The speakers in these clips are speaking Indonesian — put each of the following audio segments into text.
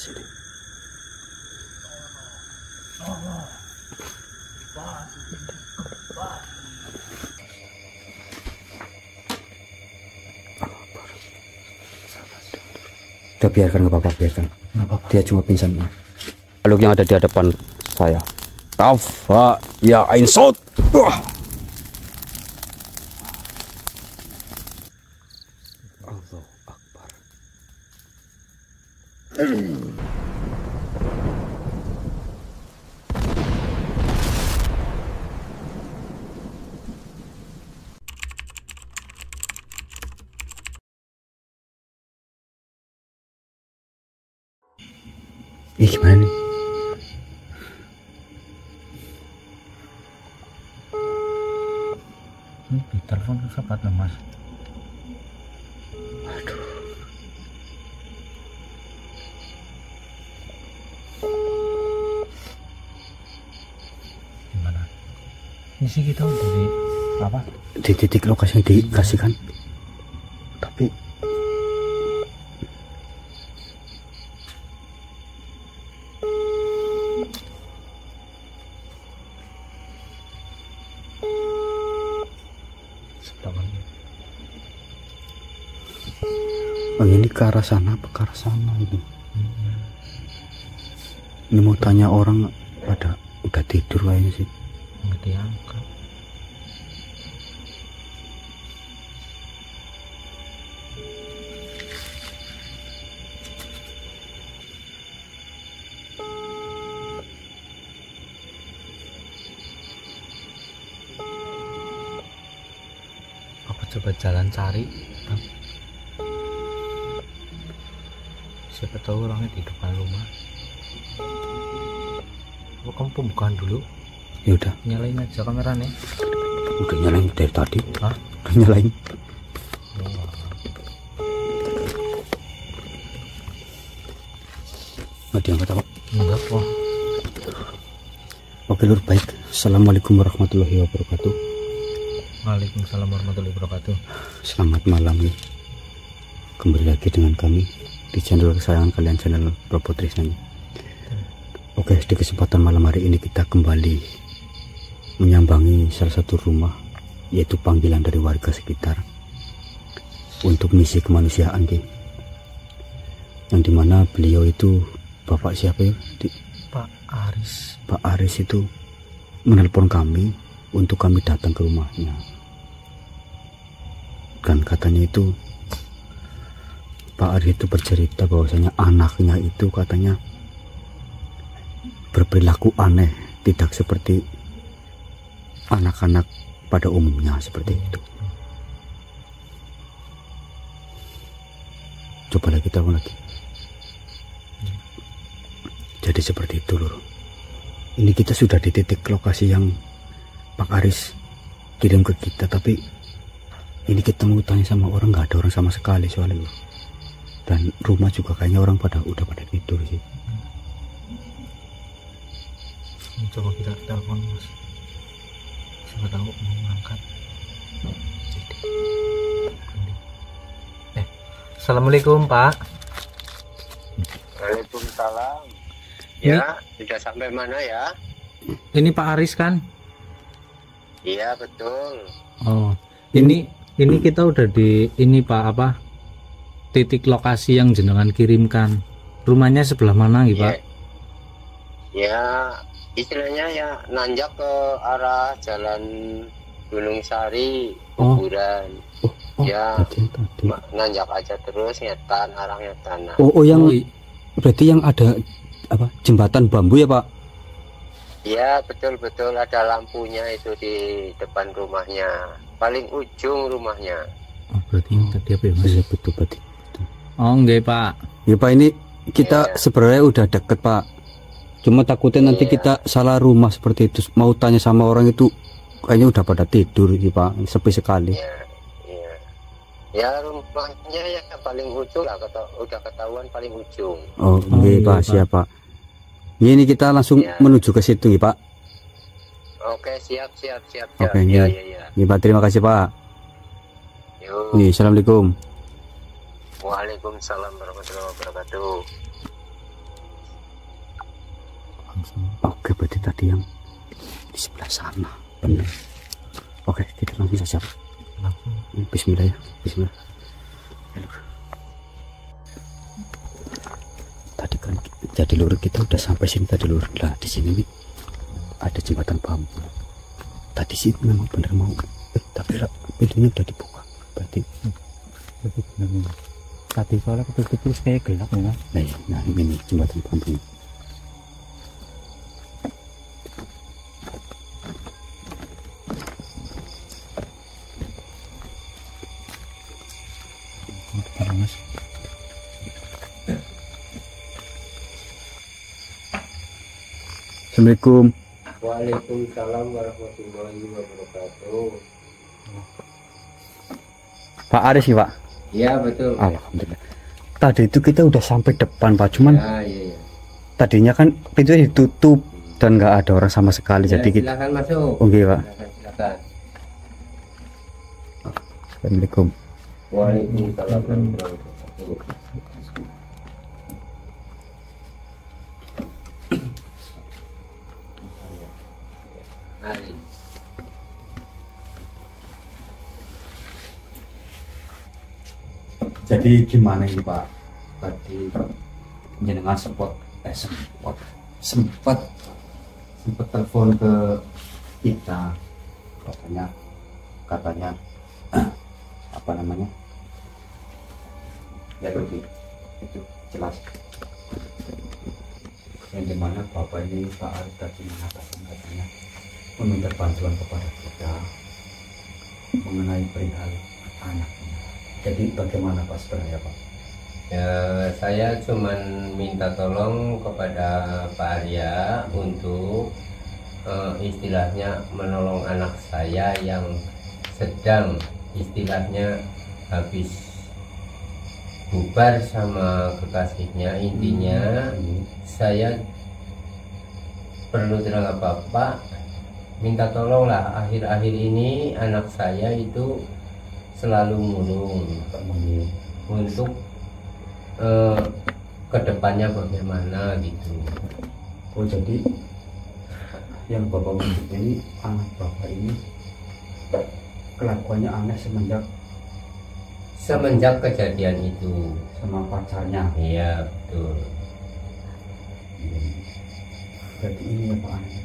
sini. Udah biarkan, nggak apa-apa, biarkan. Dia cuma pingsan. Makhluk yang ada di hadapan saya. Tafa ya Ain Sot. Allahu Akbar. Gimana nih? Di telepon sempat lemas. Aduh. Gimana? Ini sih kita udah di apa? Di titik lokasi yang dikasihkan. Tapi oh, ini ke arah sana apa ke arah sana ini? Ini mau tanya orang pada udah tidur kayaknya sih. Nggak diangkat. Aku coba jalan cari. Siapa tahu orangnya di depan rumah. Oh, kamu pembukaan dulu. Ya udah, Nyalain aja kameranya. udah nyalain dari tadi. Hah? Udah nyalain. Nggak diangkat apa? Enggak kok. Oke lur, baik. Assalamualaikum warahmatullahi wabarakatuh. Waalaikumsalam warahmatullahi wabarakatuh. Selamat malam nih. Kembali lagi dengan kami di channel kesayangan kalian, channel Robot Trisnani. Oke, di kesempatan malam hari ini kita kembali menyambangi salah satu rumah, yaitu panggilan dari warga sekitar untuk misi kemanusiaan, Ki. Yang dimana beliau itu Bapak siapa ya? Pak Aris. Pak Aris itu menelpon kami untuk kami datang ke rumahnya. Dan katanya itu Pak Aris itu bercerita bahwasanya anaknya itu katanya berperilaku aneh, tidak seperti anak-anak pada umumnya seperti itu. Coba lagi telepon lagi. Jadi seperti itu loh. Ini kita sudah di titik lokasi yang Pak Aris kirim ke kita, tapi ini kita mau tanya sama orang, nggak ada orang sama sekali soalnya loh. Dan rumah juga kayaknya orang udah pada tidur sih. Coba kita telepon mas. Siapa tahu mau ngangkat. Assalamualaikum Pak. Waalaikumsalam. Ya, sudah sampai mana ya? Ini Pak Aris kan? Iya betul. Oh, ini kita udah di ini Pak apa? Titik lokasi yang jenengan kirimkan. Rumahnya sebelah mana gitu Pak? Ya, istilahnya ya nanjak ke arah jalan Gunung Sari, kuburan. Ya, nanjak aja terus ngetan, arah ngetan. Oh, yang berarti yang ada apa jembatan bambu ya Pak? Iya betul ada lampunya itu di depan rumahnya, paling ujung rumahnya. Oh, berarti yang tadi apa ya Mas? Iya betul berarti. Oh enggak Pak. Ya Pak, ini kita sebenarnya udah deket Pak. Cuma takutnya nanti kita salah rumah seperti itu. Mau tanya sama orang itu kayaknya udah pada tidur sih Pak, sepi sekali. Ya rumahnya ya paling ujung lah, udah ketahuan paling ujung. Oh iya Pak, siap Pak. Ini kita langsung menuju ke situ ya Pak. Oke siap. Oke ya. Ya Pak, terima kasih Pak. Nih, assalamualaikum. Waalaikumsalam warahmatullahi wabarakatuh. langsung. Oke, berarti tadi yang di sebelah sana. Benar. Oke, kita langsung saja, Pak. Langsung. Bismillah ya. Bismillah. Ya, Lur. Tadi kan jadi Lur, kita udah sampai sini tadi Lur. Nah, di sini nih ada jembatan bambu. Tadi sih memang benar mau, tapi pintunya udah dibuka. Berarti Lebih benar. Tadi soalnya ketutup terus kayak gelap ya. nah ini jembatan bambu. Mas. Assalamualaikum. Waalaikumsalam warahmatullahi wabarakatuh. Pak Aris sih, Pak. Iya betul. Alhamdulillah. Tadi itu kita udah sampai depan, Pak. Cuman Ya, iya. tadinya kan pintunya ditutup dan nggak ada orang sama sekali. Ya, Jadi kita, silakan masuk. oke, Pak. Silakan. Assalamualaikum. Waalaikumsalam warahmatullahi wabarakatuh. Mari. Jadi gimana ini, Pak? Tadi jenengan sempat telepon ke kita, katanya apa namanya? Ya lebih itu jelas. Yang dimana Bapak ini, Pak Arif tadi mengatakan katanya meminta bantuan kepada kita mengenai perihal anaknya. Jadi bagaimana Pak sebenarnya, Pak? Ya, saya cuman minta tolong kepada Pak Arya untuk istilahnya menolong anak saya yang sedang istilahnya habis bubar sama kekasihnya. Intinya saya perlu tenaga Bapak, minta tolonglah akhir-akhir ini anak saya itu selalu murung untuk kedepannya bagaimana gitu. Oh, jadi yang Bapak maksud ini anak Bapak ini kelakuannya aneh semenjak kejadian itu sama pacarnya. iya betul. Berarti ini ya Pak aneh.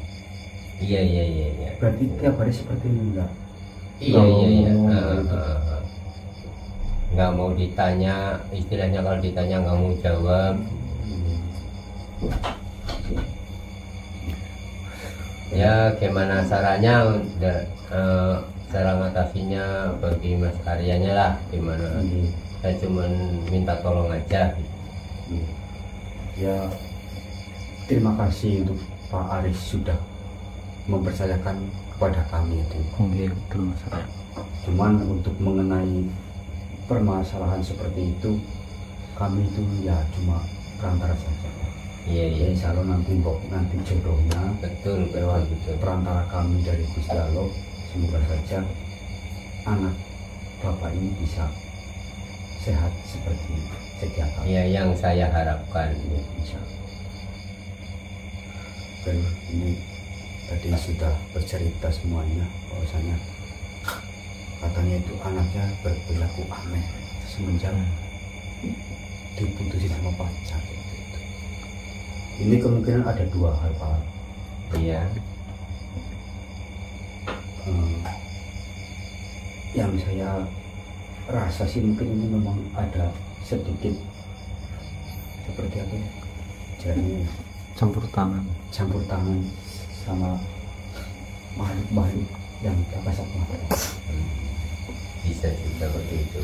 Iya. Berarti tiap hari seperti ini enggak? Iya. Gitu. Nggak mau ditanya, istilahnya kalau ditanya nggak mau jawab. Ya gimana caranya, cara ngatasinya bagi Mas Aryanya lah gimana. Saya cuma minta tolong aja. Ya, terima kasih untuk Pak Aris sudah mempercayakan kepada kami itu. Iya betul Mas. Cuman untuk mengenai permasalahan seperti itu, kami itu ya cuma perantara saja. Iya. Insya Allah nanti jodohnya Betul. perantara kami dari Gusti Allah. Semoga saja anak Bapak ini bisa sehat seperti sedia kala. Ya yang saya harapkan. Ya, insya Allah. Dan ini tadi sudah bercerita semuanya, bahwasanya katanya itu anaknya berperilaku aneh semenjak diputusin sama pacar. Ini kemungkinan ada dua hal, Pak. Iya. Yang saya rasa sih mungkin ini memang ada sedikit seperti apa ya, jadi Campur tangan sama makhluk-makhluk yang tak kasat mata. Bisa juga seperti itu.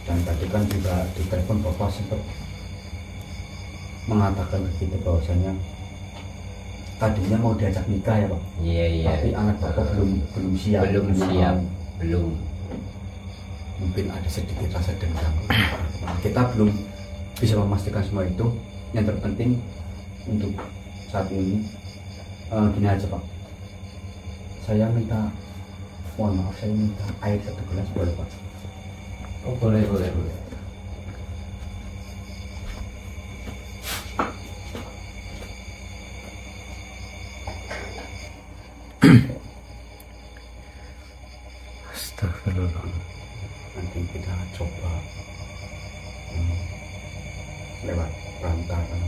Dan tadi kan juga di telepon Bapak sempat mengatakan ke kita bahwasanya tadinya mau diajak nikah ya Pak. Iya. Tapi anak Bapak belum siap. Belum. Mungkin ada sedikit rasa dendam. Kita belum bisa memastikan semua itu. Yang terpenting untuk saat ini gini aja Pak. Mohon maaf, saya minta air 1 gelas boleh Pak? Oh boleh. berantakan.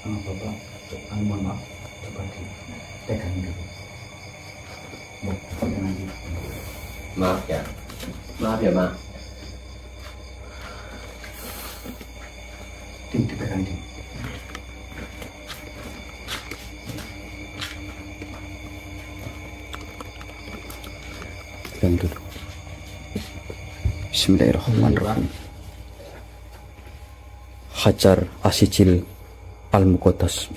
Bapak, mohon maaf, coba ditekan dulu. Maaf ya, maaf ya Mak. Ditekan Ding. Tekan dulu. Bismillahirrahmanirrahim. Hajar Asijil Al-Muqaddas.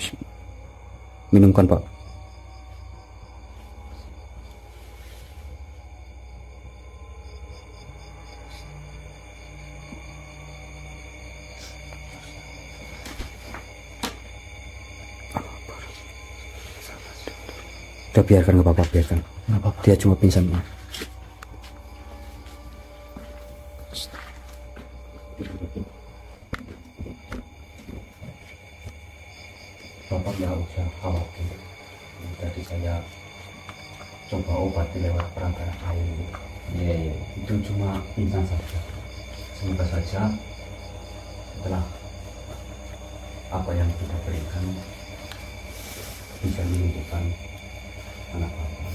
Minumkan Pak. Udah biarkan, nggak apa-apa, biarkan. Nggak apa-apa. Dia cuma pingsan. Bapak nggak usah khawatir. Tadi saya coba obati lewat perantara air. Iya, iya. Itu cuma pingsan saja. Semoga saja setelah apa yang kita berikan bisa menyembuhkan anak bapak.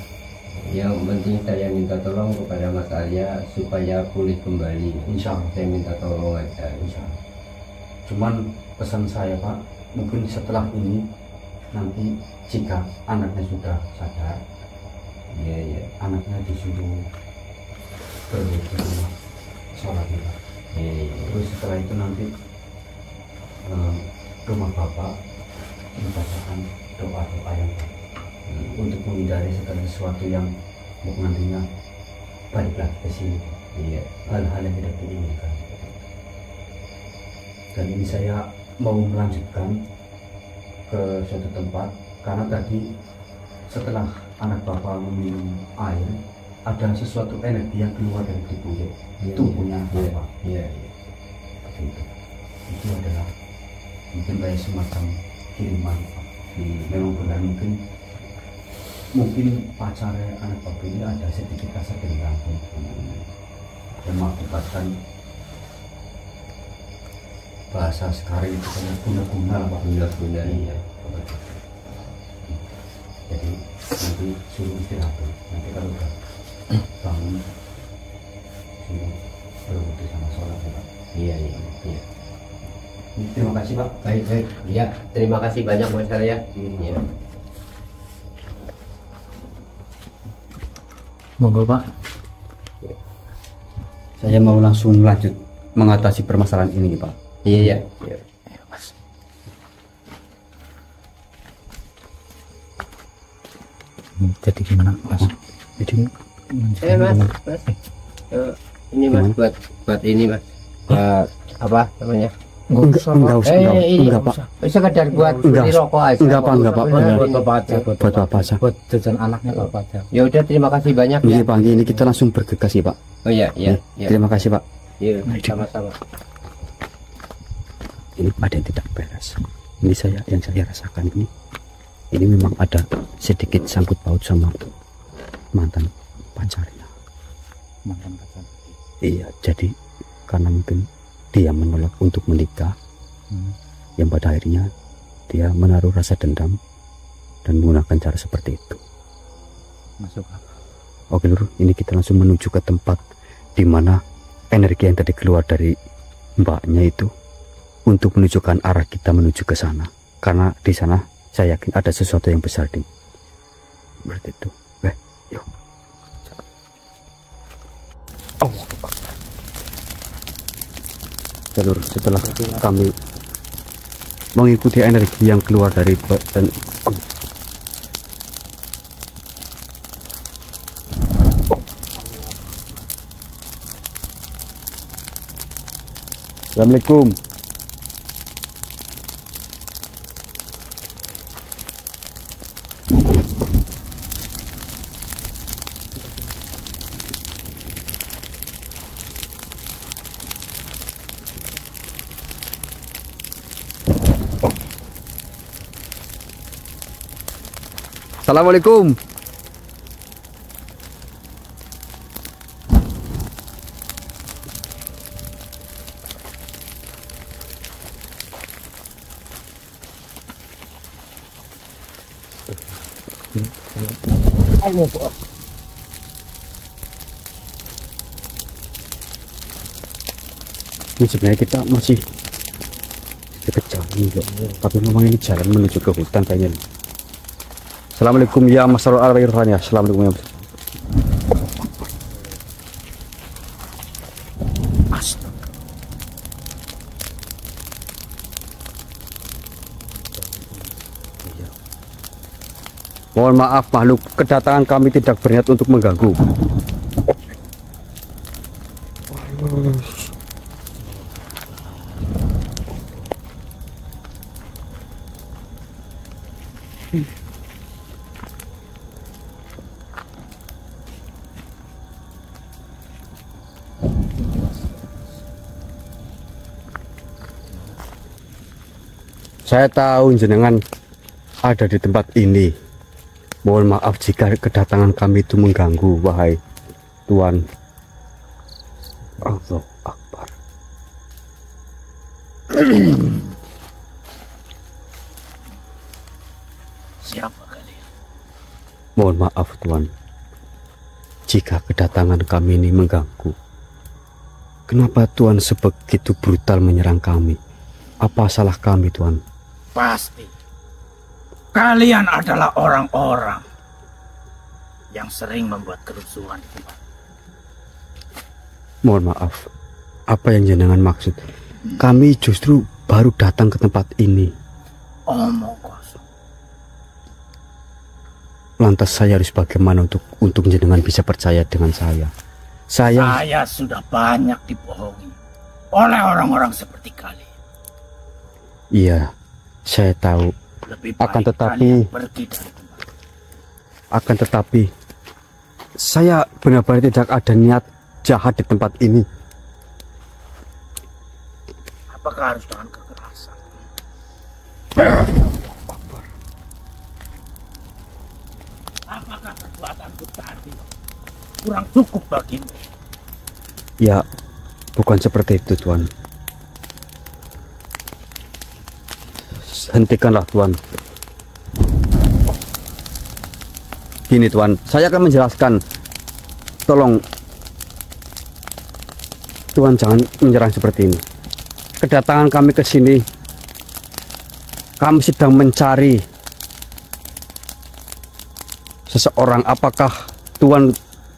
Yang penting saya minta tolong kepada Mas Arya supaya pulih kembali. Insya Allah. Saya minta tolong aja. Insya Allah. Cuman pesan saya Pak, mungkin setelah ini nanti jika anaknya sudah sadar, Iya, iya. anaknya disuruh berjamaah sholat Pak. Iya, iya. Terus setelah itu nanti rumah bapak membacakan doa-doa yang baik untuk menghindari segala sesuatu yang nantinya balik lagi ke sini. Iya. Hal-hal yang tidak diinginkan. Dan ini saya mau melanjutkan ke suatu tempat karena tadi setelah anak bapak meminum air ada sesuatu energi yang keluar dari tubuhnya bapak. Iya, iya. Itu adalah mungkin kayak semacam kiriman Pak. Memang benar mungkin pacarnya anak bapak ini ada sedikit rasa dendam yang mengakibatkan bahasa sekarang itu sangat guna-guna Pak. Guna-guna, iya. Jadi nanti suruh istirahat. Nanti kalau udah bangun suruh berwudu sama sholat ya Pak. Iya, iya, iya. Terima kasih Pak. Baik, baik. Ya, terima kasih banyak Mas Arya. Iya. Monggo Pak. Saya mau langsung lanjut mengatasi permasalahan ini Pak. Iya, iya. Iya. Mas. Jadi gimana Mas? Jadi Mas, Mas. Ini Mas buat ini Mas. Buat apa namanya? enggak usah, enggak Pak. Sekedar buat beli rokok aja. Enggak Pak. Buat bapak aja, Buat apa aja. buat jajan anaknya bapak aja. Ya udah, terima kasih banyak ya. Ini Pak, ini kita langsung bergegas ya Pak. Oh iya, iya, iya. Terima kasih Pak. Iya, sama-sama. Ini ada yang tidak beres. Ini yang saya rasakan ini memang ada sedikit sangkut paut sama mantan pacarnya. Mantan pacar. Iya, jadi karena mungkin dia menolak untuk menikah, yang pada akhirnya dia menaruh rasa dendam dan menggunakan cara seperti itu. Masuk akal. Oke Lur, ini kita langsung menuju ke tempat di mana energi yang tadi keluar dari mbaknya itu untuk menunjukkan arah kita menuju ke sana. Karena di sana saya yakin ada sesuatu yang besar ding. Berarti itu. Yuk. Allah. Jalur setelah kami mengikuti energi yang keluar dari dan Assalamualaikum. Assalamualaikum. Ini sebenarnya kita masih dekat jalan, tapi memang ini jalan menuju ke hutan kayaknya. Assalamualaikum ya Masarul Al-Irfani. Assalamualaikum ya. Mohon maaf makhluk, kedatangan kami tidak berniat untuk mengganggu. Saya tahu jenengan ada di tempat ini. Mohon maaf jika kedatangan kami itu mengganggu, wahai Tuan. Allahu Akbar. Siapa kalian? Mohon maaf Tuan, jika kedatangan kami ini mengganggu. Kenapa Tuan sebegitu brutal menyerang kami? Apa salah kami, Tuan? Pasti kalian adalah orang-orang yang sering membuat kerusuhan di tempat. Mohon maaf, apa yang jenengan maksud? Kami justru baru datang ke tempat ini. Omong kosong. Lantas saya harus bagaimana untuk jenengan bisa percaya dengan saya? Saya sudah banyak dibohongi oleh orang-orang seperti kalian. Iya, saya tahu. Lebih baik Akan tetapi, kalian pergi dari tempat. Akan tetapi, saya benar-benar tidak ada niat jahat di tempat ini. Apakah harus dengan kekerasan? Apakah perbuatanku tadi kurang cukup bagimu? Ya, bukan seperti itu, Tuan. Hentikanlah, Tuan. Gini, Tuan, saya akan menjelaskan. Tolong, Tuan jangan menyerang seperti ini. Kedatangan kami ke sini, kami sedang mencari seseorang. Apakah Tuan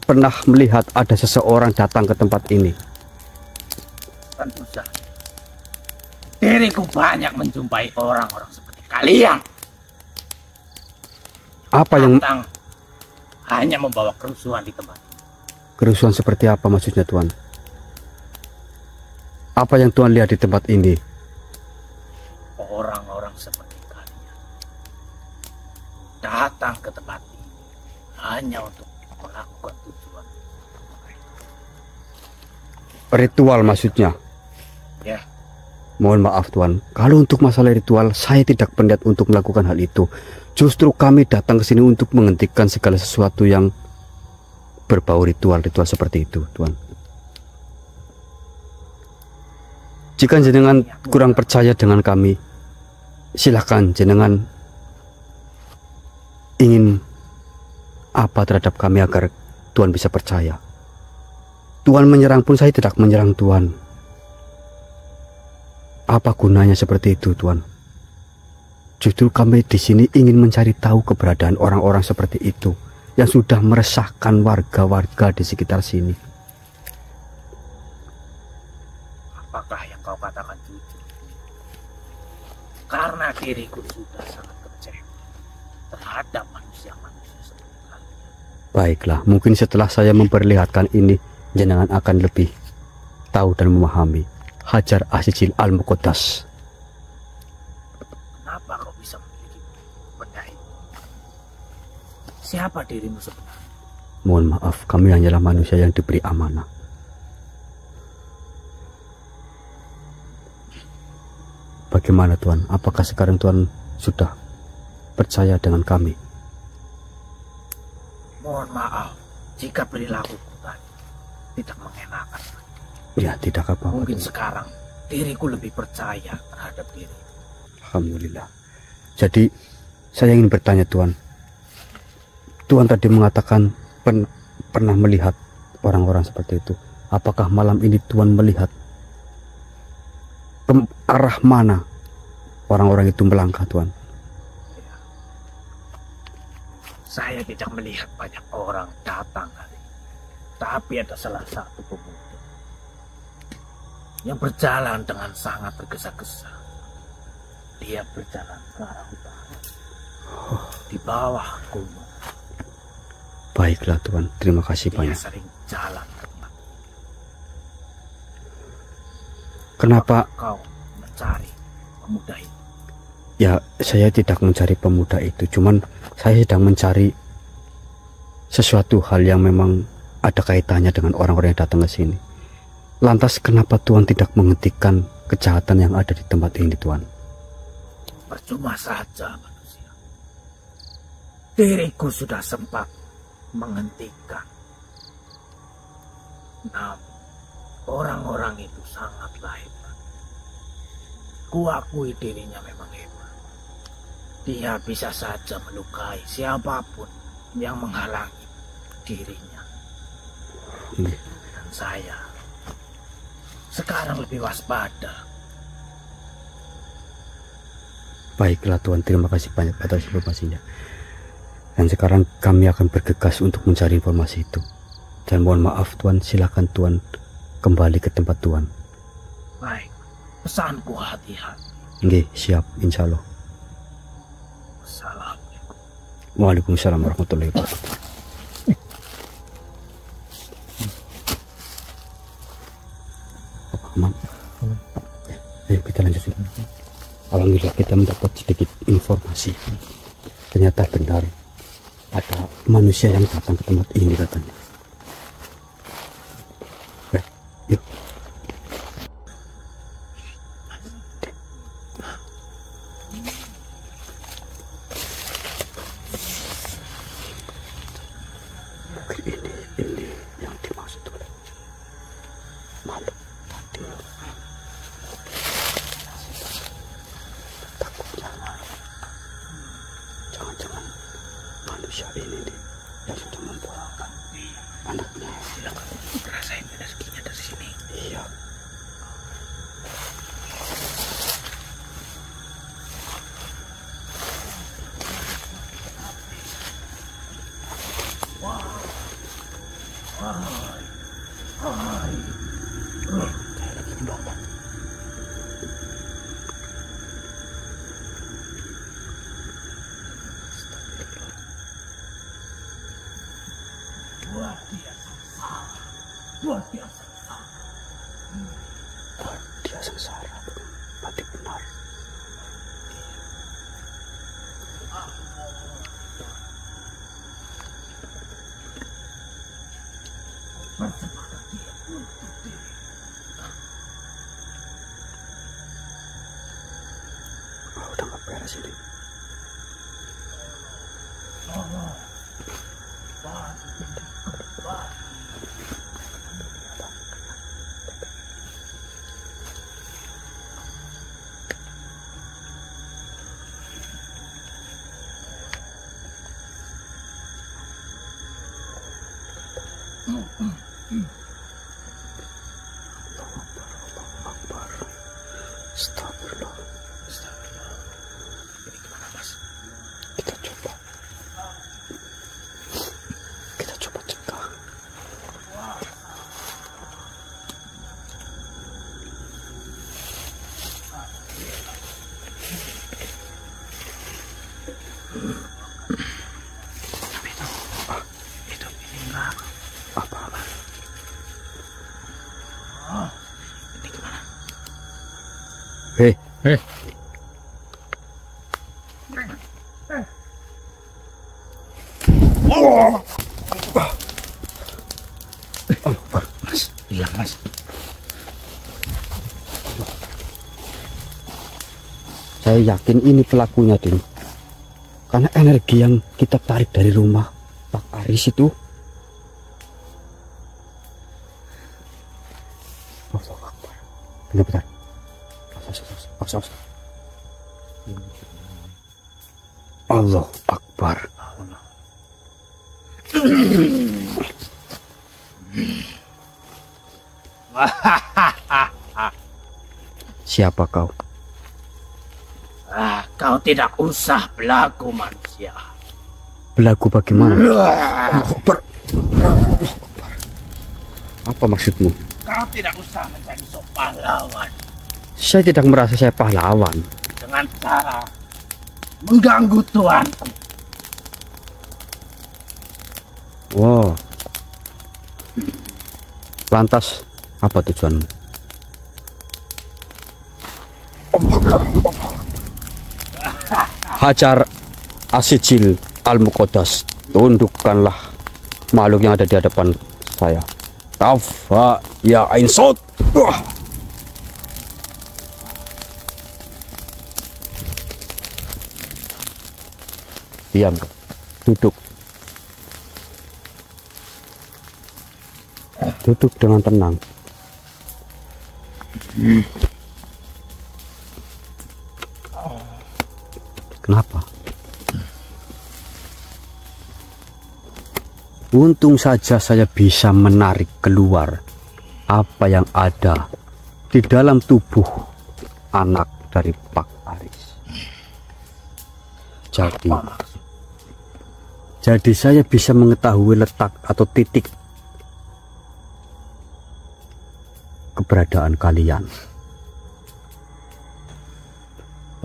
pernah melihat ada seseorang datang ke tempat ini? Tentu saja. Diriku banyak menjumpai orang-orang seperti kalian. Apa yang Datang hanya membawa kerusuhan di tempat. kerusuhan seperti apa maksudnya, Tuan? Apa yang Tuan lihat di tempat ini? Orang-orang seperti kalian datang ke tempat ini hanya untuk melakukan tujuan. Ritual maksudnya? Ya, Mohon maaf, Tuan. Kalau untuk masalah ritual, saya tidak berniat untuk melakukan hal itu. Justru kami datang ke sini untuk menghentikan segala sesuatu yang berbau ritual-ritual seperti itu, Tuan. Jika jenengan kurang percaya dengan kami, silakan jenengan ingin apa terhadap kami agar Tuan bisa percaya. Tuan menyerang pun saya tidak menyerang Tuan. Apa gunanya seperti itu, Tuan? Justru kami di sini ingin mencari tahu keberadaan orang-orang seperti itu yang sudah meresahkan warga-warga di sekitar sini. apakah yang kau katakan jujur? Karena diriku sudah sangat kecewa terhadap manusia-manusia seperti kalian. Baiklah, mungkin setelah saya memperlihatkan ini, jenengan akan lebih tahu dan memahami. Hajar Asijil Al-Muqaddas. Kenapa kau bisa memiliki benda itu? Siapa dirimu sebenarnya? Mohon maaf, kami hanyalah manusia yang diberi amanah. Bagaimana Tuan? Apakah sekarang Tuan sudah percaya dengan kami? Mohon maaf jika perilakuku tadi tidak mengenakan. Ya, tidak apa-apa. Mungkin Tuan. sekarang diriku lebih percaya terhadap diri. Alhamdulillah. Jadi saya ingin bertanya Tuan. Tuan tadi mengatakan pernah melihat orang-orang seperti itu. Apakah malam ini Tuan melihat ke arah mana orang-orang itu melangkah Tuan? Saya tidak melihat banyak orang datang hari ini. Tapi ada salah satu pemuda yang berjalan dengan sangat tergesa-gesa. Dia berjalan ke arah utara, di bawah gunung. Baiklah Tuan, terima kasih Dia banyak. sering jalan ke tempat. Kenapa? Kau mencari pemuda itu. Ya, saya tidak mencari pemuda itu, cuman saya sedang mencari sesuatu hal yang memang ada kaitannya dengan orang-orang yang datang ke sini. Lantas kenapa Tuan tidak menghentikan kejahatan yang ada di tempat ini Tuan? Percuma saja manusia. Diriku sudah sempat menghentikan. Namun orang-orang itu sangatlah hebat. Kuakui dirinya memang hebat. Dia bisa saja melukai siapapun yang menghalangi dirinya. Dan saya sekarang lebih waspada. Baiklah Tuan, terima kasih banyak atas informasinya. Dan sekarang kami akan bergegas untuk mencari informasi itu. Dan mohon maaf Tuan, silakan Tuan kembali ke tempat Tuan. Baik, pesanku hati-hati. Nggih, siap, insya Allah. Assalamualaikum. Waalaikumsalam warahmatullahi wabarakatuh. Aman. Ayo kita lanjutin. Alhamdulillah kita mendapat sedikit informasi. Ternyata benar ada manusia yang datang ke tempat ini katanya. Yuk. Mungkin ini yang dimaksud oleh makhluk tadi. Takutnya jangan-jangan manusia ini nih yang sudah membuang anaknya. Rasain rezekinya dari sini. Iya. Kayak lagi dibakar. Luar biasa. Luar biasa. Dia sengsara, mati benar. Persembahkan dia untuk diri. Udah nggak beres ini. Astagfirullah. Ini gimana mas? Kita coba cegah. Itu ini enggak. Apa? Hei. Mas, hilang mas. Saya yakin ini pelakunya, Din. Karena energi yang kita tarik dari rumah Pak Aris itu. Bentar. Awas. Allah Akbar. Siapa kau? Kau tidak usah belagu manusia. Belagu bagaimana? Apa maksudmu? Kau tidak usah menjadi pahlawan Saya tidak merasa saya pahlawan. dengan cara mengganggu tuanku. Wow. Lantas apa tujuanmu? Hajar Asijil Al-Muqaddas, tundukkanlah makhluk yang ada di hadapan saya. Tafa ya Ain Sod. Diam, duduk. Duduk dengan tenang. Kenapa? Untung saja saya bisa menarik keluar apa yang ada di dalam tubuh anak dari Pak Aris. Jadi saya bisa mengetahui letak atau titik keberadaan kalian.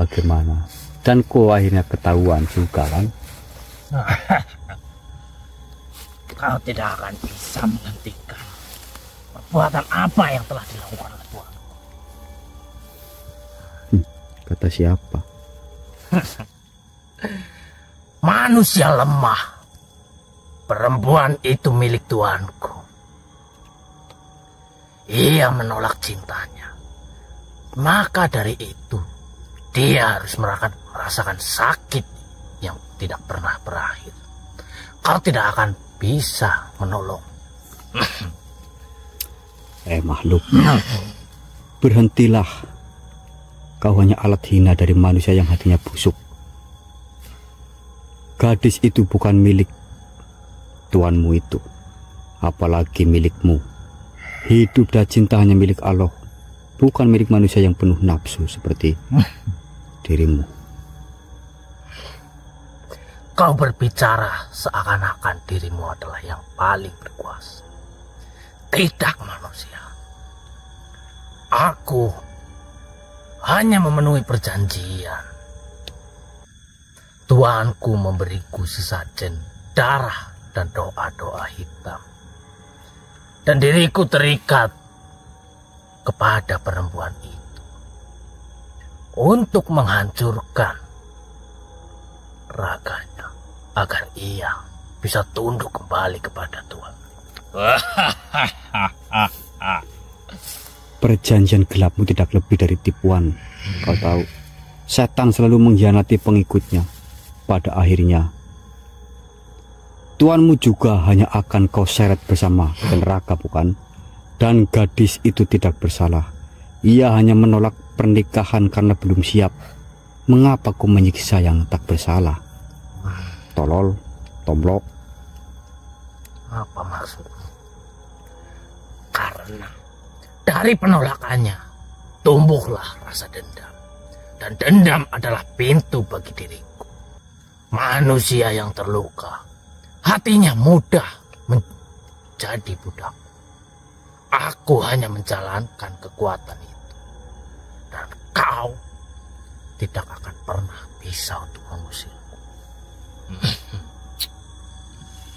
Bagaimana? Dan kok akhirnya ketahuan juga kan? Kau tidak akan bisa menghentikan perbuatan apa yang telah dilakukan oleh Tuhan. Kata siapa? Manusia lemah. Perempuan itu milik tuanku. Ia menolak cintanya. Maka dari itu, dia harus merasakan sakit yang tidak pernah berakhir. Kau tidak akan bisa menolong. Makhluk. Berhentilah. Kau hanya alat hina dari manusia yang hatinya busuk. Gadis itu bukan milik tuanmu itu, apalagi milikmu. Hidup dan cinta hanya milik Allah, bukan milik manusia yang penuh nafsu seperti dirimu. Kau berbicara seakan-akan dirimu adalah yang paling berkuasa. Tidak, manusia. Aku hanya memenuhi perjanjian. Tuanku memberiku sesajen darah dan doa-doa hitam. Dan diriku terikat kepada perempuan itu untuk menghancurkan raganya agar ia bisa tunduk kembali kepada Tuhan. Perjanjian gelapmu tidak lebih dari tipuan. Kau tahu, setan selalu mengkhianati pengikutnya. Pada akhirnya tuanmu juga hanya akan kau seret bersama ke neraka, bukan? Dan gadis itu tidak bersalah. Ia hanya menolak pernikahan karena belum siap. Mengapa kau menyiksa yang tak bersalah? Tolol, tomblok. Apa maksudmu? Karena dari penolakannya tumbuhlah rasa dendam. Dan dendam adalah pintu bagi diriku. Manusia yang terluka, hatinya mudah menjadi budak. Aku hanya menjalankan kekuatan itu. Dan kau tidak akan pernah bisa untuk mengusirku.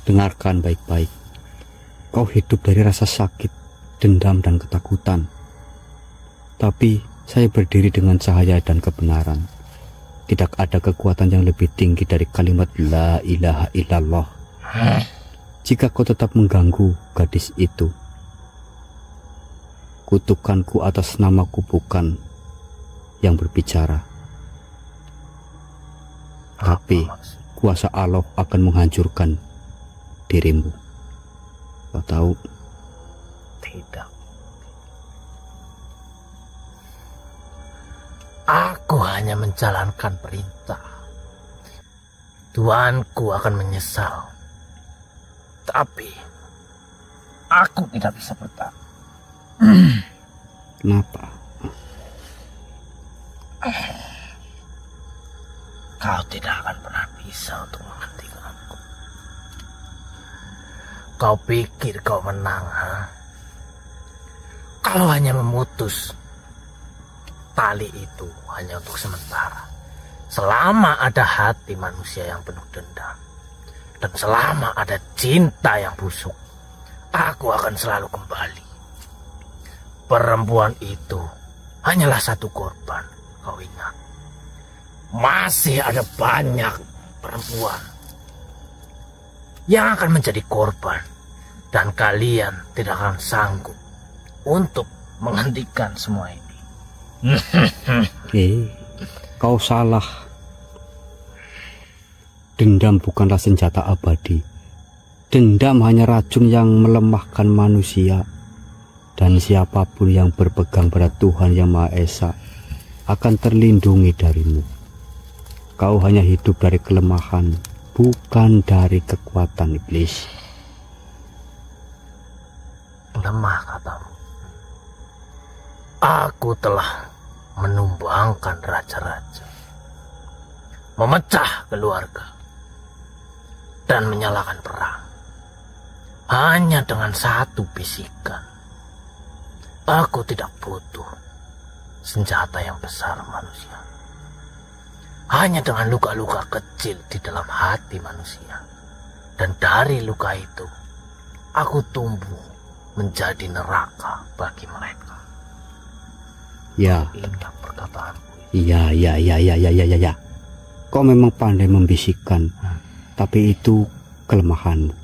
Dengarkan baik-baik. Kau hidup dari rasa sakit, dendam, dan ketakutan. Tapi Saya berdiri dengan cahaya dan kebenaran. Tidak ada kekuatan yang lebih tinggi dari kalimat La ilaha illallah. Jika kau tetap mengganggu gadis itu, kutukanku atas namaku bukan yang berbicara, tapi kuasa Allah akan menghancurkan dirimu. Kau tahu? Tidak. Aku hanya menjalankan perintah. Tuanku akan menyesal. Tapi aku tidak bisa bertahan. Kenapa? Kau tidak akan pernah bisa untuk menghentikan aku. Kau pikir kau menang, ha? Kalau hanya memutus tali itu hanya untuk sementara. Selama ada hati manusia yang penuh dendam, dan selama ada cinta yang busuk, aku akan selalu kembali. Perempuan itu hanyalah satu korban, kau ingat. Masih ada banyak perempuan yang akan menjadi korban, dan kalian tidak akan sanggup untuk menghentikan semua ini. Kau salah. Dendam bukanlah senjata abadi. Dendam hanya racun yang melemahkan manusia. Dan siapapun yang berpegang pada Tuhan Yang Maha Esa akan terlindungi darimu. Kau hanya hidup dari kelemahan, bukan dari kekuatan iblis. Lemah katamu. Aku telah menumbangkan raja-raja, memecah keluarga, dan menyalakan perang. Hanya dengan satu bisikan. Aku tidak butuh senjata yang besar manusia. Hanya dengan luka-luka kecil di dalam hati manusia. Dan dari luka itu, aku tumbuh menjadi neraka bagi mereka. Ya. Ingat perkataanku. Ya. Kau memang pandai membisikkan, tapi itu kelemahanmu.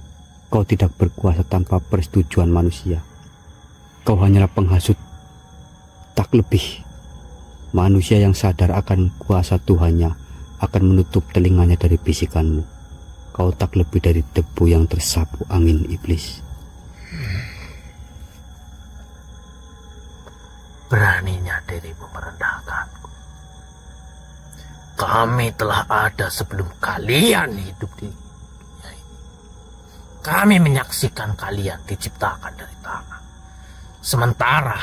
Kau tidak berkuasa tanpa persetujuan manusia. Kau hanyalah penghasut, tak lebih. Manusia yang sadar akan kuasa Tuhannya akan menutup telinganya dari bisikanmu. Kau tak lebih dari debu yang tersapu angin iblis. Beraninya dirimu merendahkanku. Kami telah ada sebelum kalian hidup di dunia ini. Kami menyaksikan kalian diciptakan dari tanah. Sementara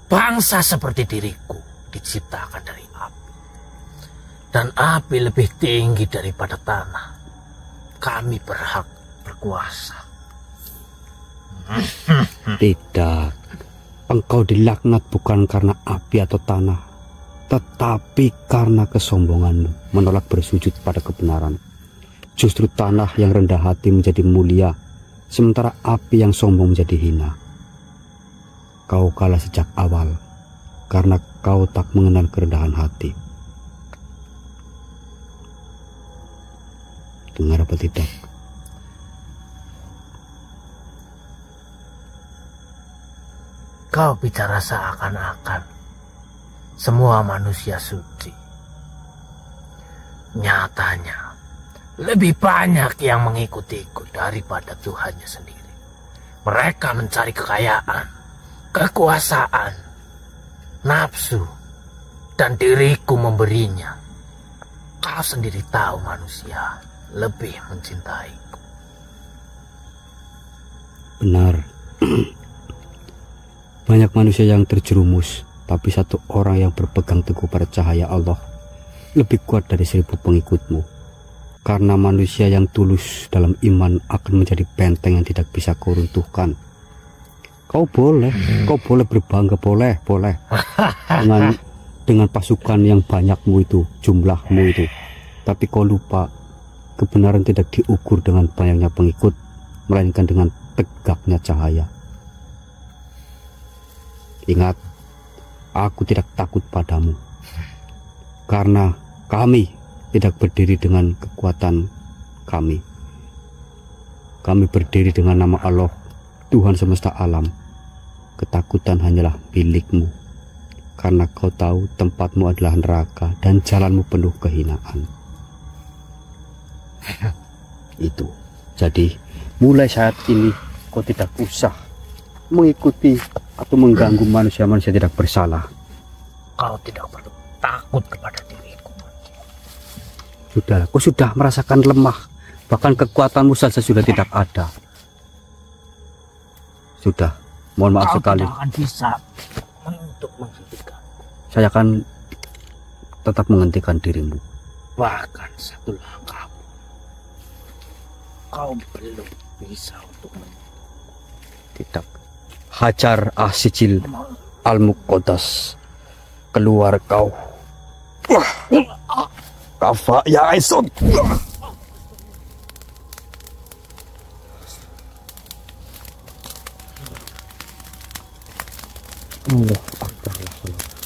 bangsa seperti diriku diciptakan dari api. Dan api lebih tinggi daripada tanah. Kami berhak berkuasa. Tidak. Engkau dilaknat bukan karena api atau tanah, tetapi karena kesombonganmu menolak bersujud pada kebenaran. Justru tanah yang rendah hati menjadi mulia, sementara api yang sombong menjadi hina. Kau kalah sejak awal, karena kau tak mengenal kerendahan hati. Dengar apa tidak? Kau bicara seakan-akan semua manusia suci. Nyatanya, lebih banyak yang mengikutiku daripada Tuhannya sendiri. Mereka mencari kekayaan, kekuasaan, nafsu, dan diriku memberinya. Kau sendiri tahu manusia lebih mencintaiku. Benar. Banyak manusia yang terjerumus, tapi satu orang yang berpegang teguh pada cahaya Allah lebih kuat dari 1000 pengikutmu. Karena manusia yang tulus dalam iman akan menjadi benteng yang tidak bisa kau runtuhkan. Kau boleh berbangga, boleh. Dengan pasukan yang banyakmu itu, jumlahmu itu. Tapi kau lupa, kebenaran tidak diukur dengan banyaknya pengikut, melainkan dengan tegaknya cahaya. Ingat, aku tidak takut padamu. Karena kami tidak berdiri dengan kekuatan kami. Kami berdiri dengan nama Allah, Tuhan semesta alam. Ketakutan hanyalah milikmu, karena kau tahu tempatmu adalah neraka dan jalanmu penuh kehinaan. Itu. Jadi mulai saat ini kau tidak usah mengikuti atau mengganggu manusia-manusia tidak bersalah. Kau tidak perlu takut kepada diriku. Sudah, kau sudah merasakan lemah, bahkan kekuatanmu saja sudah tidak ada. Sudah, mohon maaf sekali. Kau tidak akan bisa untuk menghentikan. Saya akan tetap menghentikan dirimu. Bahkan satu langkah kau belum bisa untuk Tidak. Hajar Asijil Al-Muqaddas, keluar kau. Kafa ya Aisun. Allah Akbar.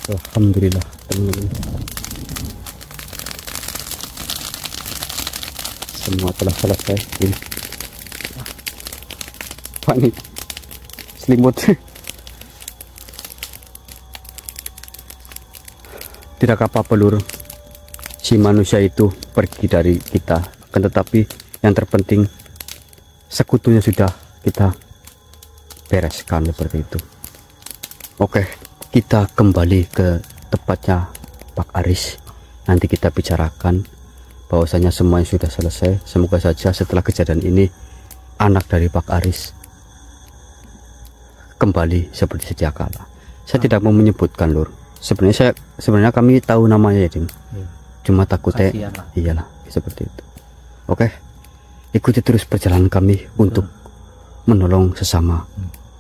Alhamdulillah. Semua telah selesai. Ini Pak nih selimut. Tidak apa-apa Lur, si manusia itu pergi dari kita, akan tetapi yang terpenting sekutunya sudah kita bereskan seperti itu. Oke, kita kembali ke tempatnya Pak Aris. Nanti kita bicarakan bahwasanya semuanya sudah selesai. Semoga saja setelah kejadian ini anak dari Pak Aris kembali seperti sedia kala. Saya tidak mau menyebutkan Lur. Sebenarnya kami tahu namanya ya Dim. Cuma takutnya iyalah seperti itu. Oke. Ikuti terus perjalanan kami untuk menolong sesama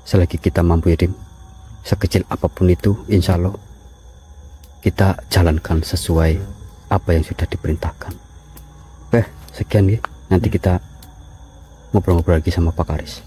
selagi kita mampu ya Dim. Sekecil apapun itu, insya Allah kita jalankan sesuai apa yang sudah diperintahkan. Oke, sekian ya. Nanti kita ngobrol-ngobrol lagi sama Pak Aris.